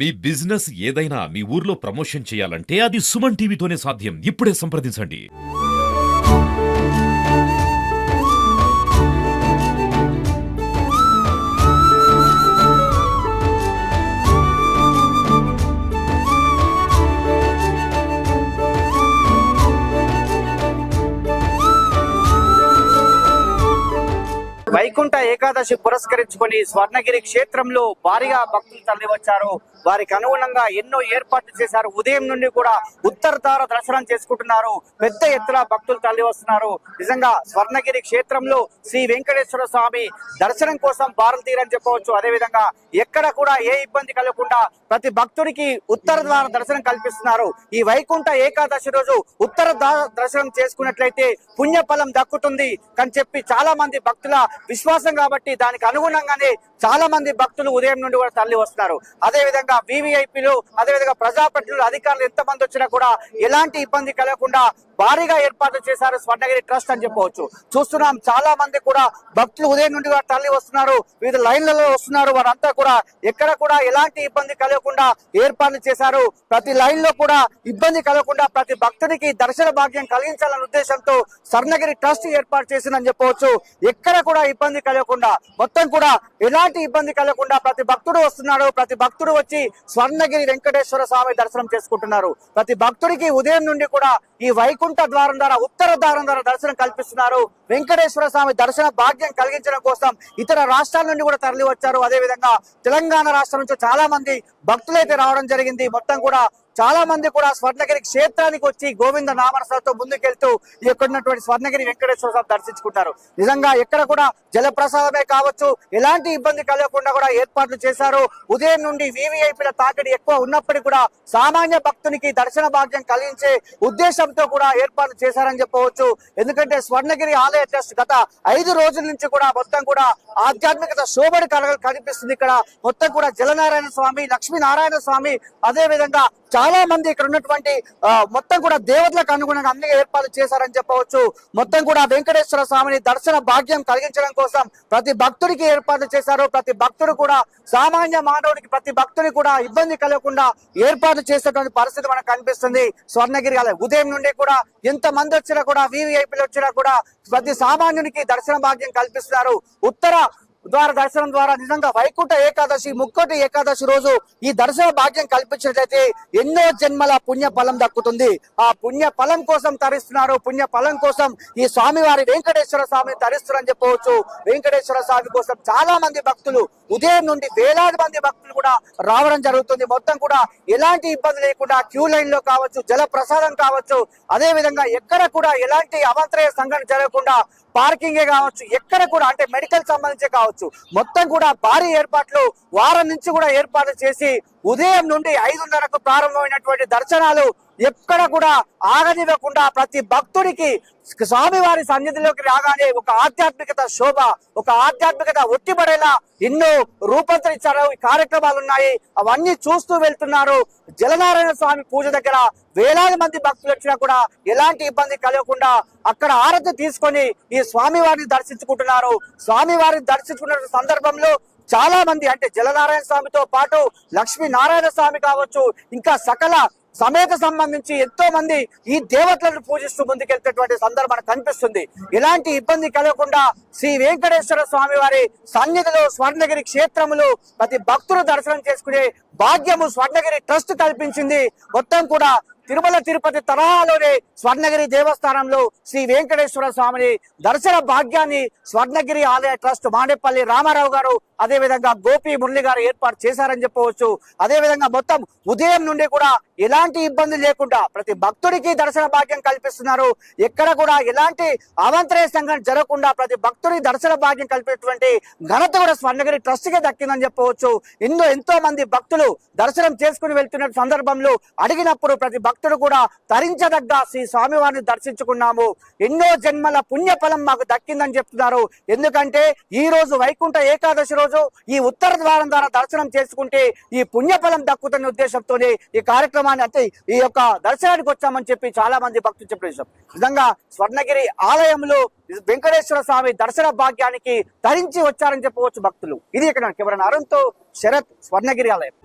మీ business ఏదైనా మీ ఊర్లో promotion చేయాలంటే అది సుమన్ టీవీతోనే సాధ్యం. ఇప్పుడే సంప్రదించండి. వైకుంఠ ఏకాదశి పురస్కరించుకొని స్వర్ణగిరి క్షేత్రంలో భారీగా భక్తులు తరలివచ్చారు. వారికి అనుగుణంగా ఎన్నో ఏర్పాట్లు చేశారు. ఉదయం నుండి కూడా ఉత్తరధార దర్శనం చేసుకుంటున్నారు. పెద్ద ఎత్తున భక్తులు తరలి వస్తున్నారు. నిజంగా స్వర్ణగిరి క్షేత్రంలో శ్రీ వెంకటేశ్వర స్వామి దర్శనం కోసం బారులు తీరని చెప్పవచ్చు. అదేవిధంగా ఎక్కడ కూడా ఏ ఇబ్బంది కలగకుండా ప్రతి భక్తుడికి ఉత్తర ద్వార దర్శనం కల్పిస్తున్నారు. ఈ వైకుంఠ ఏకాదశి రోజు ఉత్తర దర్శనం చేసుకున్నట్లయితే పుణ్యఫలం దక్కుతుంది అని చెప్పి చాలా మంది భక్తుల విశ్వాసం కాబట్టి దానికి అనుగుణంగానే చాలా మంది భక్తులు ఉదయం నుండి కూడా తరలి వస్తున్నారు. అదే విధంగా వివిఐపీలు అదేవిధంగా ప్రజాప్రతినిధులు అధికారులు ఎంతమంది వచ్చినా కూడా ఎలాంటి ఇబ్బంది కలగకుండా భారీగా ఏర్పాట్లు చేశారు స్వర్ణగిరి ట్రస్ట్ అని చెప్పవచ్చు. చూస్తున్నాం చాలా మంది కూడా భక్తులు ఉదయం నుండి కూడా తరలి వస్తున్నారు. వివిధ లైన్లలో వస్తున్నారు. వారంతా కూడా ఎక్కడ కూడా ఎలాంటి ఇబ్బంది కలగకుండా ఏర్పాట్లు చేశారు. ప్రతి లైన్ లో కూడా ఇబ్బంది కలగకుండా ప్రతి భక్తుడికి దర్శన భాగ్యం కలిగించాలనే ఉద్దేశంతో స్వర్ణగిరి ట్రస్ట్ ఏర్పాటు చేసిందని చెప్పవచ్చు. ఎక్కడ కూడా ఇబ్బంది కలగకుండా మొత్తం కూడా ఎలాంటి ఇబ్బంది కలగకుండా ప్రతి భక్తుడు వస్తున్నాడు. ప్రతి భక్తుడు వచ్చి స్వర్ణగిరి వెంకటేశ్వర స్వామి దర్శనం చేసుకుంటున్నారు. ప్రతి భక్తుడికి ఉదయం నుండి కూడా ఈ వైకుంఠ ద్వారం ద్వారా ఉత్తర ద్వారం ద్వారా దర్శనం కల్పిస్తున్నారు. వెంకటేశ్వర స్వామి దర్శన భాగ్యం కలిగించడం కోసం ఇతర రాష్ట్రాల నుండి కూడా తరలి వచ్చారు. అదేవిధంగా తెలంగాణ రాష్ట్రం నుంచి చాలా మంది భక్తులైతే రావడం జరిగింది. మొత్తం కూడా చాలా మంది కూడా స్వర్ణగిరి క్షేత్రానికి వచ్చి గోవింద నామరసాలతో ముందుకెళ్తూ ఇక్కడున్నటువంటి స్వర్ణగిరి వెంకటేశ్వర స్వామి దర్శించుకుంటారు. నిజంగా ఎక్కడ కూడా జలప్రసాదమే కావచ్చు ఎలాంటి ఇబ్బంది కలగకుండా కూడా ఏర్పాట్లు చేశారు. ఉదయం నుండి వివిఐపీల తాకిడి ఎక్కువ ఉన్నప్పటికీ కూడా సామాన్య భక్తునికి దర్శన భాగ్యం కలిగించే ఉద్దేశంతో కూడా ఏర్పాట్లు చేశారని చెప్పవచ్చు. ఎందుకంటే స్వర్ణగిరి ఆలయ ట్రస్ట్ గత 5 రోజుల నుంచి కూడా మొత్తం కూడా ఆధ్యాత్మికత శోభను కనిపిస్తుంది. ఇక్కడ మొత్తం కూడా జలనారాయణ స్వామి, లక్ష్మీనారాయణ స్వామి అదే విధంగా చాలా మంది ఇక్కడ ఉన్నటువంటి మొత్తం కూడా దేవతలకు అనుగుణంగా అన్ని ఏర్పాట్లు చేశారని చెప్పవచ్చు. మొత్తం కూడా వెంకటేశ్వర స్వామిని దర్శన భాగ్యం కలిగించడం కోసం ప్రతి భక్తుడికి ఏర్పాట్లు చేశారు. ప్రతి భక్తుడు కూడా సామాన్య మానవుడికి ప్రతి భక్తుడికి కూడా ఇబ్బంది కలగకుండా ఏర్పాట్లు చేసేటువంటి పరిస్థితి మనకు కనిపిస్తుంది. స్వర్ణగిరి ఆలయం ఉదయం నుండి కూడా ఎంత మంది వచ్చినా కూడా వివిఐపీలు వచ్చినా కూడా ప్రతి సామాన్యునికి దర్శన భాగ్యం కల్పిస్తున్నారు. ఉత్తర ద్వార దర్శనం ద్వారా నిజంగా వైకుంఠ ఏకాదశి ముక్కోటి ఏకాదశి రోజు ఈ దర్శన భాగ్యం కల్పించినట్లయితే ఎన్నో జన్మల పుణ్య ఫలం దక్కుతుంది. ఆ పుణ్య ఫలం కోసం తరిస్తున్నారు. పుణ్య ఫలం కోసం ఈ స్వామివారి వెంకటేశ్వర స్వామిని తరిస్తున్నారని చెప్పవచ్చు. వెంకటేశ్వర స్వామి కోసం చాలా మంది భక్తులు ఉదయం నుండి వేలాది మంది భక్తులు కూడా రావడం జరుగుతుంది. మొత్తం కూడా ఎలాంటి ఇబ్బంది లేకుండా క్యూ లైన్ లో కావచ్చు, జల ప్రసాదం కావచ్చు, అదే విధంగా ఎక్కడ కూడా ఎలాంటి అవాంతరయ సంఘటన జరగకుండా పార్కింగే కావచ్చు, ఎక్కడ కూడా అంటే మెడికల్ సంబంధించి కావచ్చు మొత్తం కూడా భారీ ఏర్పాట్లు వారం నుంచి కూడా ఏర్పాట్లు చేసి ఉదయం నుండి 5:30కు ప్రారంభమైనటువంటి దర్శనాలు ఎక్కడ కూడా ఆగనివ్వకుండా ప్రతి భక్తుడికి స్వామివారి సన్నిధిలోకి రాగానే ఒక ఆధ్యాత్మికత శోభ, ఒక ఆధ్యాత్మికత ఒట్టిపడేలా ఎన్నో రూపొందించారు. ఈ కార్యక్రమాలు ఉన్నాయి. అవన్నీ చూస్తూ వెళ్తున్నారు. జలనారాయణ స్వామి పూజ దగ్గర వేలాది మంది భక్తులు వచ్చినా కూడా ఎలాంటి ఇబ్బంది కలగకుండా అక్కడ ఆరతి తీసుకొని ఈ స్వామివారిని దర్శించుకుంటున్నారు. స్వామివారిని దర్శించుకున్న సందర్భంలో చాలా మంది అంటే జలనారాయణ స్వామితో పాటు లక్ష్మీనారాయణ స్వామి కావచ్చు, ఇంకా సకల సమేత సంబంధించి ఎంతో మంది ఈ దేవతలను పూజిస్తూ ముందుకెళ్తేటువంటి సందర్భం మనకు కనిపిస్తుంది. ఎలాంటి ఇబ్బంది కలగకుండా శ్రీ వెంకటేశ్వర స్వామి వారి సన్నిధిలో స్వర్ణగిరి క్షేత్రములు ప్రతి భక్తులు దర్శనం చేసుకునే భాగ్యము స్వర్ణగిరి ట్రస్ట్ కల్పించింది. మొత్తం కూడా తిరుమల తిరుపతి తరహాలోనే స్వర్ణగిరి దేవస్థానంలో శ్రీ వెంకటేశ్వర స్వామిని దర్శన భాగ్యాన్ని స్వర్ణగిరి ఆలయ ట్రస్ట్ మాడేపల్లి రామారావు గారు అదే విధంగా గోపి మురళి గారు ఏర్పాటు చేశారని చెప్పవచ్చు. అదే విధంగా మొత్తం ఉదయం నుండి కూడా ఎలాంటి ఇబ్బంది లేకుండా ప్రతి భక్తుడికి దర్శన భాగ్యం కల్పిస్తున్నారు. ఎక్కడ కూడా ఎలాంటి అవాంతరయ సంఘటన జరగకుండా ప్రతి భక్తుడికి దర్శన భాగ్యం కల్పేటువంటి ఘనత కూడా స్వర్ణగిరి ట్రస్ట్ కే దక్కిందని చెప్పవచ్చు. ఎంతో మంది భక్తులు దర్శనం చేసుకుని వెళ్తున్న సందర్భంలో అడిగినప్పుడు ప్రతి భక్తుడు కూడా తరించదగ్గ శ్రీ స్వామివారిని దర్శించుకున్నాము, ఎన్నో జన్మల పుణ్యఫలం మాకు దక్కిందని చెప్తున్నారు. ఎందుకంటే ఈ రోజు వైకుంఠ ఏకాదశి రోజు ఈ ఉత్తర ద్వారం ద్వారా దర్శనం చేసుకుంటే ఈ పుణ్యఫలం దక్కుతున్న ఉద్దేశంతోనే ఈ కార్యక్రమాన్ని అంటే ఈ యొక్క దర్శనానికి వచ్చామని చెప్పి చాలా మంది భక్తులు చెప్పేశారు. నిజంగా స్వర్ణగిరి ఆలయంలో వెంకటేశ్వర స్వామి దర్శన భాగ్యానికి తరించి వచ్చారని చెప్పవచ్చు భక్తులు. ఇది ఇక్కడ కెమెరా అరుణ్తో శరత్, స్వర్ణగిరి ఆలయం.